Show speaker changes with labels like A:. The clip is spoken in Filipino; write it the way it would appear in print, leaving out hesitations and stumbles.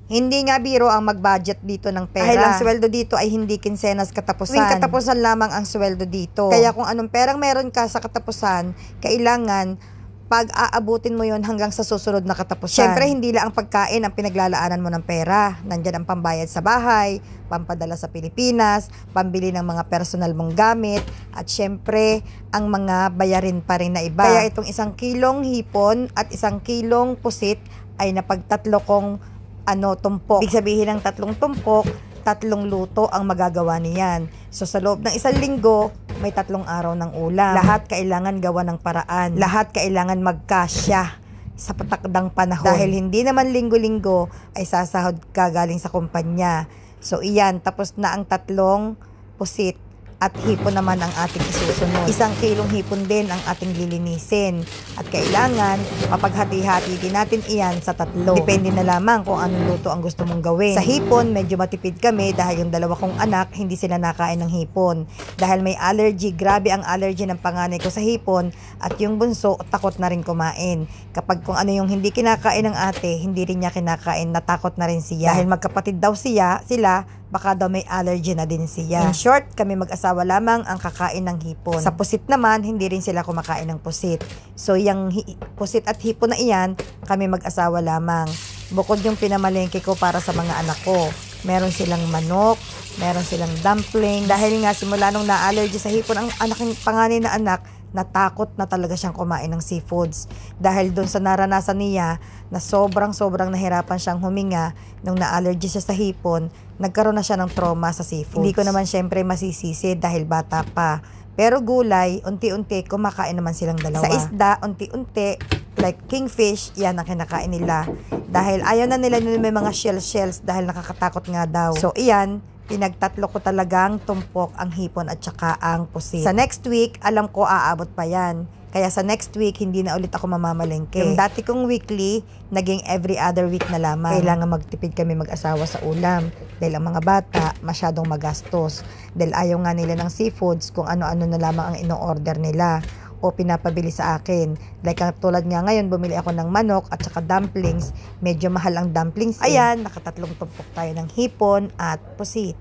A: Hindi nga biro ang mag-budget dito ng pera. Dahil ang sweldo dito ay hindi kinsenas katapusan. Tuwing katapusan lamang ang sweldo dito. Kaya kung anong perang meron ka sa katapusan, kailangan pag-aabutin mo yon hanggang sa susunod na katapusan. Siyempre, hindi lang ang pagkain ang pinaglalaanan mo ng pera. Nandyan ang pambayad sa bahay, pampadala sa Pilipinas, pambili ng mga personal mong gamit, at siyempre, ang mga bayarin pa rin na iba. Kaya itong 1 kilong hipon at 1 kilong pusit ay napagtatlo kong tumpok. Ibig sabihin ng 3 tumpok, 3 luto ang magagawa niyan. So sa loob ng 1 linggo, may 3 araw ng ulam. Lahat kailangan gawa ng paraan. Lahat kailangan magkasya sa patakdang panahon. Dahil hindi naman linggo-linggo ay sasahod ka galing sa kumpanya. So iyan, tapos na ang 3 pusit at hipon naman ang ating isusunod. 1 kilong hipon din ang ating lilinisin. At kailangan, mapaghati-hati din natin iyan sa 3. Depende na lamang kung anong luto ang gusto mong gawin. Sa hipon, medyo matipid kami dahil yung 2 kong anak, hindi sila nakain ng hipon. Dahil may allergy, grabe ang allergy ng panganay ko sa hipon, at yung bunso, takot na rin kumain. Kapag kung ano yung hindi kinakain ng ate, hindi rin niya kinakain, natakot na rin siya. Dahil magkapatid daw sila, baka daw may allergy na din siya. In short, kami mag-asawa lamang ang kakain ng hipon. Sa pusit naman, hindi rin sila kumakain ng pusit. So, yung pusit at hipon na iyan, kami mag-asawa lamang. Bukod yung pinamalengke ko para sa mga anak ko. Meron silang manok, meron silang dumpling. Dahil nga simula nung na-allergy sa hipon ang panganay na anak, natakot na talaga siyang kumain ng seafoods. Dahil doon sa naranasan niya na sobrang nahirapan siyang huminga nung na-allergy siya sa hipon, nagkaroon na siya ng trauma sa seafoods. Hindi ko naman syempre masisisi dahil bata pa. Pero gulay, unti-unti kumakain naman silang dalawa. Sa isda, unti-unti, like kingfish, yan ang kinakain nila. Dahil ayaw na nila may mga shells dahil nakakatakot nga daw. So iyan, pinagtatlo ko talagang tumpok ang hipon at saka ang pusit. Sa next week, alam ko aabot pa yan. Kaya sa next week, hindi na ulit ako mamamalengke. Yung dati kong weekly, naging every other week na lamang. Kailangan magtipid kami mag-asawa sa ulam. Dahil ang mga bata, masyadong magastos. Dahil ayaw nga nila ng seafoods kung ano-ano na lamang ang ino-order nila o pinapabili sa akin. Like tulad nga ngayon, bumili ako ng manok at saka dumplings. Medyo mahal ang dumplings. Ayan, 3 tumpok tayo ng hipon at pusit.